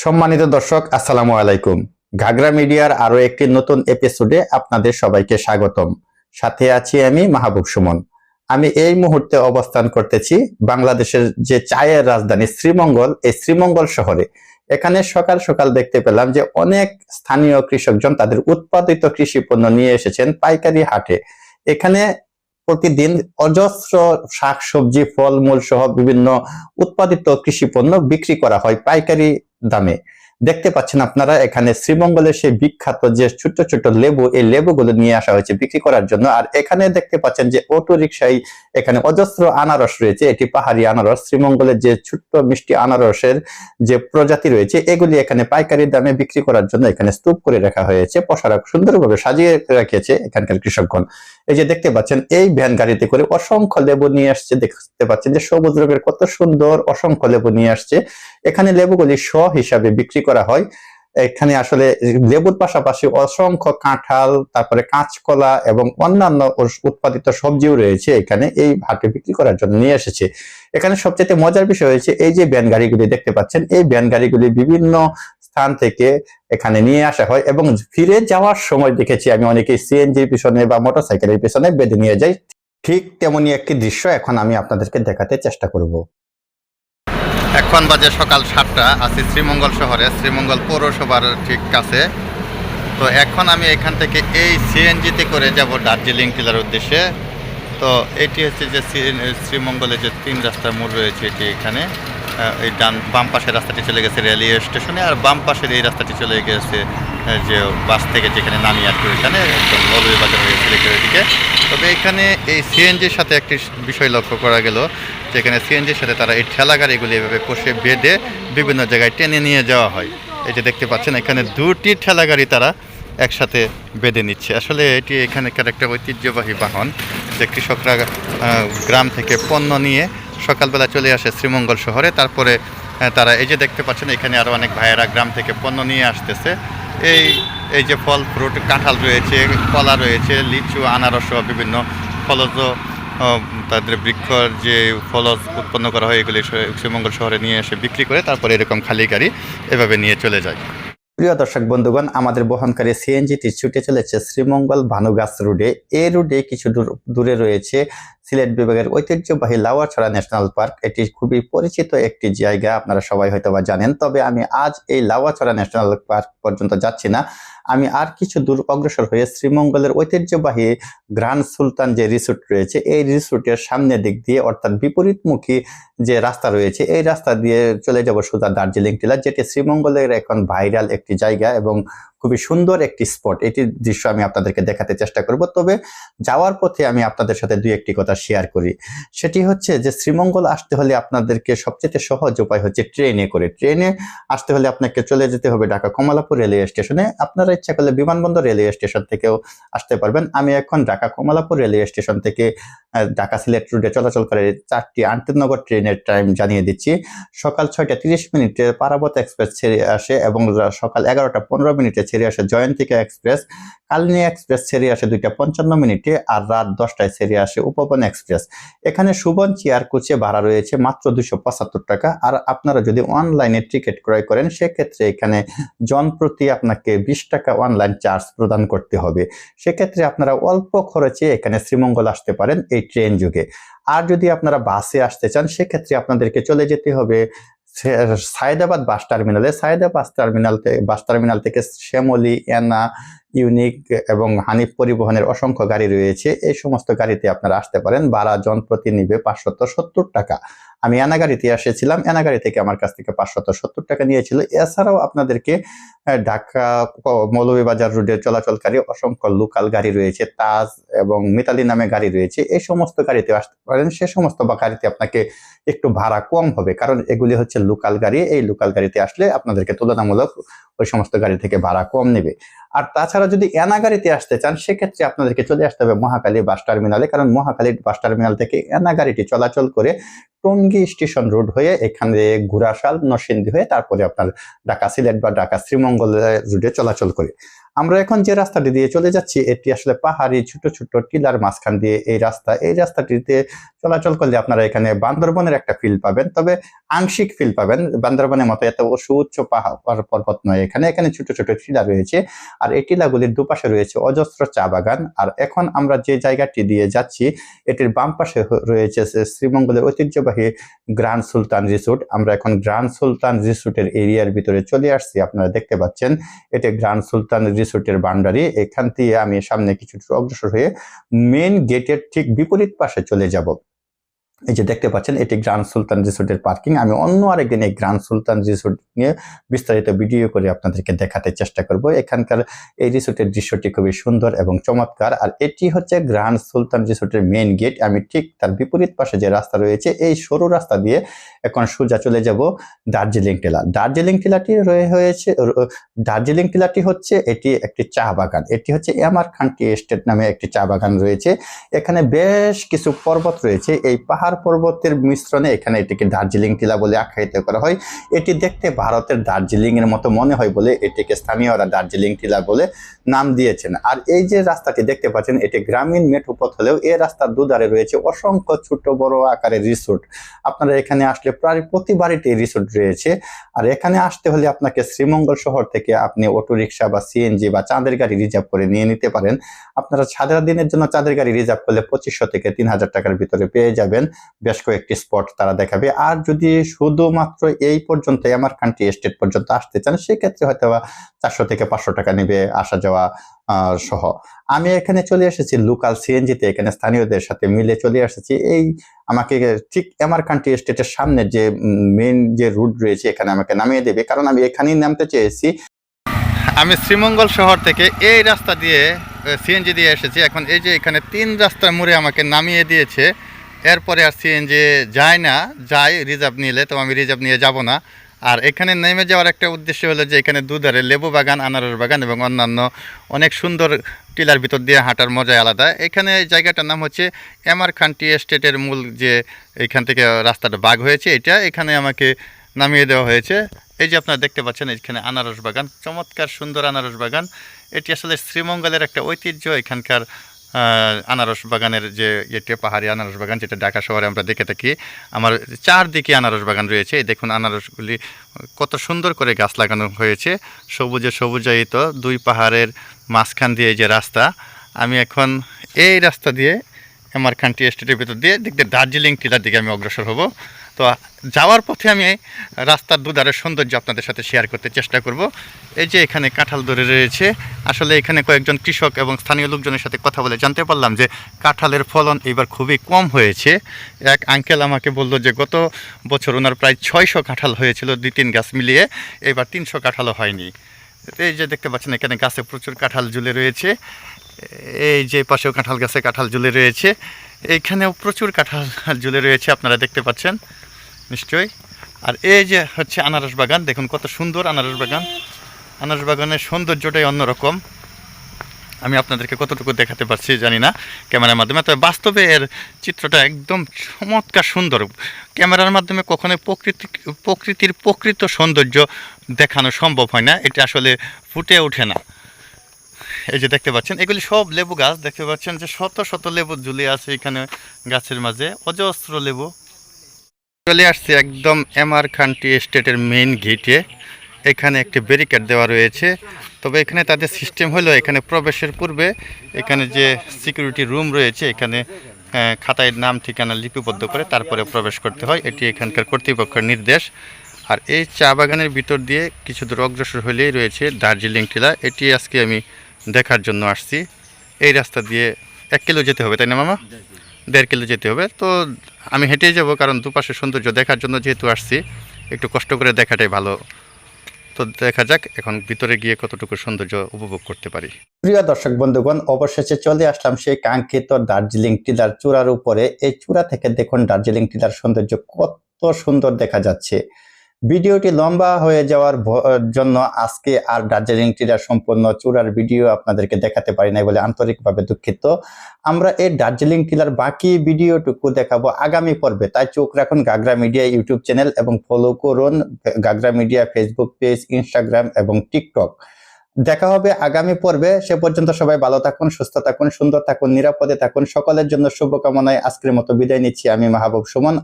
সম্মানিত দর্শক, আসসালামু আলাইকুম। ঘাগরা মিডিয়ার আরো একটি নতুন এপিসোডে আপনাদের সবাইকে স্বাগতম। সাথে আছি আমি মাহবুব সুমন। আমি এই মুহূর্তে অবস্থান করতেছি বাংলাদেশের যে চায়ের রাজধানী শ্রীমঙ্গল, এই শ্রীমঙ্গল শহরে। এখানে সকাল সকাল দেখতে পেলাম যে অনেক স্থানীয় কৃষকজন তাদের উৎপাদিত কৃষি পণ্য নিয়ে এসেছেন পাইকারি হাটে। এখানে প্রতিদিন অজস্র শাকসবজি, ফলমূল সহ বিভিন্ন উৎপাদিত কৃষি পণ্য বিক্রি করা হয় পাইকারি দামে। দেখতে পাচ্ছেন আপনারা এখানে শ্রীমঙ্গলের সেই বিখ্যাত যে ছোট ছোট লেবু, এই লেবুগুলো নিয়ে আসা হয়েছে বিক্রি করার জন্য। আর এখানে দেখতে পাচ্ছেন যে অটো রিকশায় এখানে অজস্র আনারস রয়েছে। এটি পাহাড়ি আনারস, শ্রীমঙ্গলের যে ছোট্ট মিষ্টি আনারসের যে প্রজাতি রয়েছে, এগুলি এখানে পাইকারি দামে বিক্রি করার জন্য এখানে স্তূপ করে রাখা হয়েছে। পশারা সুন্দরভাবে সাজিয়ে রেখেছে এখানকার কৃষকগণ। এই যে দেখতে পাচ্ছেন এই ভ্যান গাড়িতে করে অসংখ্য লেবু নিয়ে আসছে। দেখতে পাচ্ছেন যে সবুজ রঙের কত সুন্দর অসংখ্য লেবু নিয়ে আসছে। এখানে লেবুগুলি শ হিসাবে বিক্রি করা হয়। এখানে আসলে লেবুর পাশাপাশি অসংখ্য কাঁঠাল, তারপরে কাঁচকলা এবং অন্যান্য উৎপাদিত সবজিও রয়েছে এখানে এই হাটে বিক্রি করার জন্য নিয়ে এসেছে। এখানে সবচেয়ে মজার বিষয় হয়েছে এই যে ভ্যান গাড়িগুলি দেখতে পাচ্ছেন, এই ভ্যান গাড়িগুলি বিভিন্ন স্থান থেকে এখানে নিয়ে আসা হয় এবং ফিরে যাওয়ার সময় দেখেছি আমি অনেকে সিএনজির পিছনে বা মোটরসাইকেলের পিছনে বেঁধে নিয়ে যাই। ঠিক তেমনি একটি দৃশ্য এখন আমি আপনাদেরকে দেখাতে চেষ্টা করব। এখন বাজে সকাল 7টা, আছি শ্রীমঙ্গল শহরে, শ্রীমঙ্গল পৌরসভার ঠিক কাছে। তো এখন আমি এখান থেকে এই সিএনজিতে করে যাব দার্জিলিং টিলার উদ্দেশ্যে। তো এটি হচ্ছে যে শ্রীমঙ্গলে যে 3 রাস্তার মোড় রয়েছে, এটি এখানে এই বাম পাশের রাস্তাটি চলে গেছে রেলওয়ে স্টেশনে, আর বাম পাশের এই রাস্তাটি চলে গেছে যে বাস থেকে যেখানে নামি আসবে ওইখানে একদম মৌলভীবাজার হয়ে সিলেটের দিকে। তবে এখানে এই সিএনজির সাথে একটি বিষয় লক্ষ্য করা গেল, যেখানে সিএনজির সাথে তারা এই ঠেলা গাড়িগুলি এভাবে কষে বেঁধে বিভিন্ন জায়গায় টেনে নিয়ে যাওয়া হয়। এই যে দেখতে পাচ্ছেন এখানে 2টি ঠেলা গাড়ি তারা একসাথে বেঁধে নিচ্ছে। আসলে এটি এখানকার একটা ঐতিহ্যবাহী বাহন, যে কৃষকরা গ্রাম থেকে পণ্য নিয়ে সকালবেলা চলে আসে শ্রীমঙ্গল শহরে। তারপরে তারা এই যে দেখতে পাচ্ছেন এখানে আরও অনেক ভাইয়েরা গ্রাম থেকে পণ্য নিয়ে আসতেছে। এই যে ফল ফ্রুট, কাঁঠাল রয়েছে, কলা রয়েছে, লিচু, আনারস সহ বিভিন্ন ফলজ তাদের বৃক্ষর যে ফলজ উৎপন্ন করা হয় এগুলি শ্রীমঙ্গল শহরে নিয়ে এসে বিক্রি করে তারপরে এরকম খালি গাড়ি এভাবে নিয়ে চলে যায়। প্রিয় দর্শক বন্ধুগণ, আমাদের বহনকারী সিএনজিটি ছুটে চলেছে শ্রীমঙ্গল ভানুগাছ রোডে। এই রোডে কিছু দূরে রয়েছে সিলেট বিভাগের ঐতিহ্যবাহী লাউয়াছড়া ন্যাশনাল পার্ক। এটি খুবই পরিচিত একটি জায়গা, আপনারা সবাই হয়তো বা জানেন। তবে আমি আজ এই লাউয়াছড়া ন্যাশনাল পার্ক পর্যন্ত যাচ্ছি না, আমি আর কিছু দূর অগ্রসর হয়ে শ্রীমঙ্গলের ঐতিহ্যবাহী গ্র্যান্ড সুলতান যে রিসোর্ট রয়েছে, এই রিসোর্টের সামনের দিক দিয়ে অর্থাৎ বিপরীতমুখী যে রাস্তা রয়েছে, এই রাস্তা দিয়ে চলে যাব সোজা দার্জিলিং টিলা, যেটি শ্রীমঙ্গলের এখন ভাইরাল একটি জায়গা এবং খুবই সুন্দর একটি স্পট। এটির দৃশ্য আমি আপনাদেরকে দেখাতে চেষ্টা করব। তবে যাওয়ার পথে আমি আপনাদের সাথে দুই একটি কথা শেয়ার করি। সেটি হচ্ছে যে শ্রীমঙ্গল আসতে হলে আপনাদেরকে সবচেয়ে সহজ উপায় হচ্ছে ট্রেনে করে। ট্রেনে আসতে হলে আপনাকে চলে যেতে হবে ঢাকা কমলাপুর রেলওয়ে স্টেশনে। আপনারা ইচ্ছা করলে বিমানবন্দর রেলওয়ে স্টেশন থেকেও আসতে পারবেন। আমি এখন ঢাকা কমলাপুর রেলওয়ে স্টেশন থেকে ঢাকা সিলেট রুটে চলাচল করে 4টি আন্তনগর ট্রেনের টাইম জানিয়ে দিচ্ছি। সকাল 6টা 30 পারাবত এক্সপ্রেস ছেড়ে আসে এবং সকাল 11টা 15 ছেড়ে আসে জয়ন্তিকা এক্সপ্রেস। কালনী এক্সপ্রেস ছেড়ে আসে 2টা 55 আর রাত 10টায় ছেড়ে আসে উপবন এক্সপ্রেস। এখানে সুবন চেয়ার কোচে ভাড়া রয়েছে মাত্র 275 টাকা। আর আপনারা যদি অনলাইনে টিকিট ক্রয় করেন সেক্ষেত্রে এখানে জনপ্রতি আপনাকে 20 টাকা অনলাইন চার্জ প্রদান করতে হবে। সেক্ষেত্রে আপনারা অল্প খরচে এখানে শ্রীমঙ্গল আসতে পারেন এই ট্রেন যুগে। আর যদি আপনারা বাসে আসতে চান সেক্ষেত্রে আপনাদেরকে চলে যেতে হবে সায়েদাবাদ বাস টার্মিনালে। সায়েদাবাদ বাস টার্মিনাল থেকে শ্যামলী, এনা, ইউনিক এবং হানিফ পরিবহনের অসংখ্য গাড়ি রয়েছে। এই সমস্ত গাড়িতে আপনারা আসতে পারেন। ভাড়া জনপ্রতি নিবে 570 টাকা। আমি এনা গাড়িতে এসেছিলাম, এনা গাড়ি থেকে আমার কাছ থেকে 570 টাকা নিয়েছিল। এছাড়াও আপনাদেরকে ঢাকা মৌলভীবাজার রোডে চলাচলকারী অসংখ্য লোকাল গাড়ি রয়েছে, তাজ এবং মিতালি নামে গাড়ি রয়েছে। এই সমস্ত গাড়িতে আসতে পারেন। সে সমস্ত গাড়িতে আপনাকে একটু ভাড়া কম হবে, কারণ এগুলি হচ্ছে লোকাল গাড়ি। এই লোকাল গাড়িতে আসলে আপনাদেরকে তুলনামূলক ওই সমস্ত গাড়ি থেকে ভাড়া কম নেবে। আর তাছাড়া যদি এনা গাড়িতে আসতে চান সেক্ষেত্রে আপনাদেরকে চলে আসতে হবে মহাখালী বাস টার্মিনালে, কারণ মহাখালী বাস টার্মিনাল থেকে এনা গাড়িটি চলাচল করে টঙ্গী স্টেশন রোড হয়ে এখানে ঘোড়াশাল নরসিংদী হয়ে তারপরে আপনার ঢাকা সিলেট বা ঢাকা শ্রীমঙ্গল রুটে চলাচল করে। আমরা এখন যে রাস্তাটি দিয়ে চলে যাচ্ছি এটি আসলে পাহাড়ি ছোট ছোট টিলার মাঝখান দিয়ে এই রাস্তাটিতে চলাচল করলে আপনারা এখানে বান্দরবনের একটা ফিল পাবেন, তবে আংশিক ফিল পাবেন। বান্দরবনের মতো এত সুউচ্চ পাহাড় পর্বত নয়, এখানে ছোট ছোট টিলা রয়েছে, আর এই টিলাগুলির দুপাশে রয়েছে অজস্র চা বাগান। আর এখন আমরা যে জায়গাটি দিয়ে যাচ্ছি এটির বাম পাশে রয়েছে শ্রীমঙ্গলের ঐতিহ্যবাহী গ্র্যান্ড সুলতান রিসোর্ট। আমরা এখন গ্র্যান্ড সুলতান রিসোর্টের এরিয়ার ভিতরে চলে আসছি। আপনারা দেখতে পাচ্ছেন এটি গ্র্যান্ড সুলতান রিসোর্টের বাউন্ডারি। এখান থেকে আমি সামনে কিছুটা অগ্রসর হয়ে মেইন গেটের ঠিক বিপরীত পাশে চলে যাব। এই যে দেখতে পাচ্ছেন এটি গ্র্যান্ড সুলতান রিসোর্টের পার্কিং। আমি অন্য আরেকদিন এই গ্র্যান্ড সুলতান রিসোর্ট নিয়ে বিস্তারিত ভিডিও করে আপনাদেরকে দেখাতে চেষ্টা করব। এখানকার এই রিসোর্টের দৃশ্যটি খুবই সুন্দর এবং চমৎকার। আর এটি হচ্ছে গ্র্যান্ড সুলতান রিসোর্টের মেইন গেট। আমি ঠিক তার বিপরীত পাশে যে রাস্তা রয়েছে এই সরু রাস্তা দিয়ে এখন সোজা চলে যাব দার্জিলিং টিলা। দার্জিলিং টিলাটি হচ্ছে এটি একটি চা বাগান। এটি হচ্ছে এমারখান্টি এস্টেট নামে একটি চা বাগান রয়েছে। এখানে বেশ কিছু পর্বত রয়েছে, এই পাহাড় পর্বতের মিশ্রণে এখানে এটিকে দার্জিলিং টিলা বলে আখ্যায়িত করা হয়। এটি দেখতে ভারতের দার্জিলিং এর মতো মনে হয় বলে এটিকে স্থানীয়রা দার্জিলিং টিলা বলে নাম দিয়েছেন। আর এই যে রাস্তাটি দেখতে পাচ্ছেন এটি গ্রামীণ মেঠো পথ হলেও এই রাস্তার দুধারে রয়েছে অসংখ্য ছোট বড় আকারের রিসোর্ট। আপনারা এখানে আসলে প্রায় প্রতি বাড়িতে রিসোর্ট রয়েছে। আর এখানে আসতে হলে আপনাকে শ্রীমঙ্গল শহর থেকে আপনি অটোরিকশা বা সিএনজি বা চাঁদের গাড়ি রিজার্ভ করে নিয়ে নিতে পারেন। আপনারা সারা দিনের জন্য চাঁদের গাড়ি রিজার্ভ করলে 2500 থেকে 3000 টাকার ভিতরে পেয়ে যাবেন। বেশ কয়েকটি স্পট তারা দেখাবে। আর যদি শুধুমাত্র এই পর্যন্ত এমারখান্টি এস্টেট পর্যন্ত আসতে চান সেক্ষেত্রে হয়তো 400 থেকে 500 টাকা নেবে আসা যাওয়া সহ। আমি এখানে চলে এসেছি লোকাল সিএনজিতে, এখানে স্থানীয়দের সাথে মিলে চলে এসেছি। এই আমাকে ঠিক এমারখান্টি এস্টেটের সামনে যে মেইন যে রুট রয়েছে এখানে আমাকে নামিয়ে দেবে, কারণ আমি এখানেই নামতে চেয়েছি। আমি শ্রীমঙ্গল শহর থেকে এই রাস্তা দিয়ে সিএনজি দিয়ে এসেছি। এখন এই যে এখানে 3 রাস্তার মোড়ে আমাকে নামিয়ে দিয়েছে। এরপরে আর সিএনজি যায় রিজার্ভ নিলে, তো আমি রিজার্ভ নিয়ে যাব না। আর এখানে নেমে যাওয়ার একটা উদ্দেশ্য হলো যে এখানে দুধারে লেবু বাগান, আনারস বাগান এবং অন্যান্য অনেক সুন্দর টিলার ভিতর দিয়ে হাঁটার মজাই আলাদা। এখানে জায়গাটার নাম হচ্ছে এমারখান্টি এস্টেটের মূল যে এখান থেকে রাস্তাটা বাগ হয়েছে এখানে আমাকে নামিয়ে দেওয়া হয়েছে। এই যে আপনারা দেখতে পাচ্ছেন এখানে আনারস বাগান, চমৎকার সুন্দর আনারস বাগান। এটি আসলে শ্রীমঙ্গলের একটা ঐতিহ্য। এখানকার আনারস বাগানের যে পাহাড়ি আনারস বাগান যেটা ঢাকা শহরে আমরা দেখে থাকি। আমার চারদিকে আনারস বাগান রয়েছে। এই দেখুন আনারসগুলি কত সুন্দর করে গাছ লাগানো হয়েছে, সবুজায়িত। 2 পাহাড়ের মাঝখান দিয়ে যে রাস্তা, আমি এখন এই রাস্তা দিয়ে এমারখান্টি এস্টেটের ভিতর দিয়ে দেখতে দার্জিলিং টিলার দিকে আমি অগ্রসর হব। তো যাওয়ার পথে আমি রাস্তার দুধারের সৌন্দর্য আপনাদের সাথে শেয়ার করতে চেষ্টা করব। এই যে এখানে কাঁঠাল ধরে রয়েছে। আসলে এখানে কয়েকজন কৃষক এবং স্থানীয় লোকজনের সাথে কথা বলে জানতে পারলাম যে কাঁঠালের ফলন এবার খুবই কম হয়েছে। এক আঙ্কেল আমাকে বলল যে গত বছর ওনার প্রায় 600 কাঁঠাল হয়েছিল 2-3 গাছ মিলিয়ে, এবার 300 কাঁঠালও হয়নি। এই যে দেখতে পাচ্ছেন এখানে গাছে প্রচুর কাঁঠাল ঝুলে রয়েছে। এই যে পাশেও কাঁঠাল গাছে কাঁঠাল ঝুলে রয়েছে, এইখানেও প্রচুর কাঁঠাল ঝুলে রয়েছে, আপনারা দেখতে পাচ্ছেন নিশ্চয়ই। আর এই যে হচ্ছে আনারস বাগান, দেখুন কত সুন্দর আনারস বাগান। আনারস বাগানের সৌন্দর্যটাই অন্যরকম। আমি আপনাদেরকে কতটুকু দেখাতে পারছি জানি না ক্যামেরার মাধ্যমে, তবে বাস্তবে এর চিত্রটা একদম চমৎকার সুন্দর। ক্যামেরার মাধ্যমে কখনোই প্রকৃতির প্রকৃত সৌন্দর্য দেখানো সম্ভব হয় না, এটা আসলে ফুটে ওঠে না। এই যে দেখতে পাচ্ছেন এগুলি সব লেবু গাছ, দেখতে পাচ্ছেন যে শত শত লেবু ঝুলে আছে এখানে গাছের মাঝে, অজস্র লেবু। চলে আসছে একদম এমারখান্টি এস্টেটের মেইন গেটে। এখানে একটি ব্যারিকেড দেওয়া রয়েছে, তবে এখানে তাদের সিস্টেম হলো এখানে প্রবেশের পূর্বে এখানে যে সিকিউরিটি রুম রয়েছে এখানে খাতায় নাম ঠিকানা লিপিবদ্ধ করে তারপরে প্রবেশ করতে হয়, এটি এখানকার কর্তৃপক্ষের নির্দেশ। আর এই চা বাগানের ভিতর দিয়ে কিছু দূর অগ্রসর হলেই রয়েছে দার্জিলিং টিলা। এটি আজকে আমি দেখার জন্য আসছি। এই রাস্তা দিয়ে 1 কিলো যেতে হবে, তাই না মামা? 1.5 কিলো যেতে হবে। তো আমি হেঁটেই যাব, কারণ দুপাশে সৌন্দর্য দেখার জন্য যেহেতু আসছি, একটু কষ্ট করে দেখাটাই ভালো। তো দেখা যাক এখন ভিতরে গিয়ে কতটুকু সৌন্দর্য উপভোগ করতে পারি। প্রিয় দর্শক বন্ধুগণ, অবশেষে চলে আসলাম সেই কাঙ্ক্ষিত দার্জিলিং টিলার চূড়ার উপরে। এই চূড়া থেকে দেখুন দার্জিলিং টিলার সৌন্দর্য কত সুন্দর দেখা যাচ্ছে। ভিডিওটি লম্বা হয়ে যাওয়ার জন্য আজকে আর দার্জিলিং টিলার সম্পূর্ণ চূড়ার ভিডিও আপনাদেরকে দেখাতে পারি নাই বলে আন্তরিকভাবে দুঃখিত। আমরা এই দার্জিলিং টিলার বাকি ভিডিওটুকু দেখাবো আগামী পর্বে, তাই চোখ রাখুন গাগরা মিডিয়া ইউটিউব চ্যানেল এবং ফলো করুন ghagra media Facebook page, Instagram এবং টিকটক। দেখা হবে আগামী পর্বে। সে পর্যন্ত সবাই ভালো থাকুন, সুস্থ থাকুন, সুন্দর থাকুন, নিরাপদে থাকুন। সকলের জন্য শুভকামনায় আজকের মতো বিদায় নিচ্ছি আমি মাহবুব সুমন।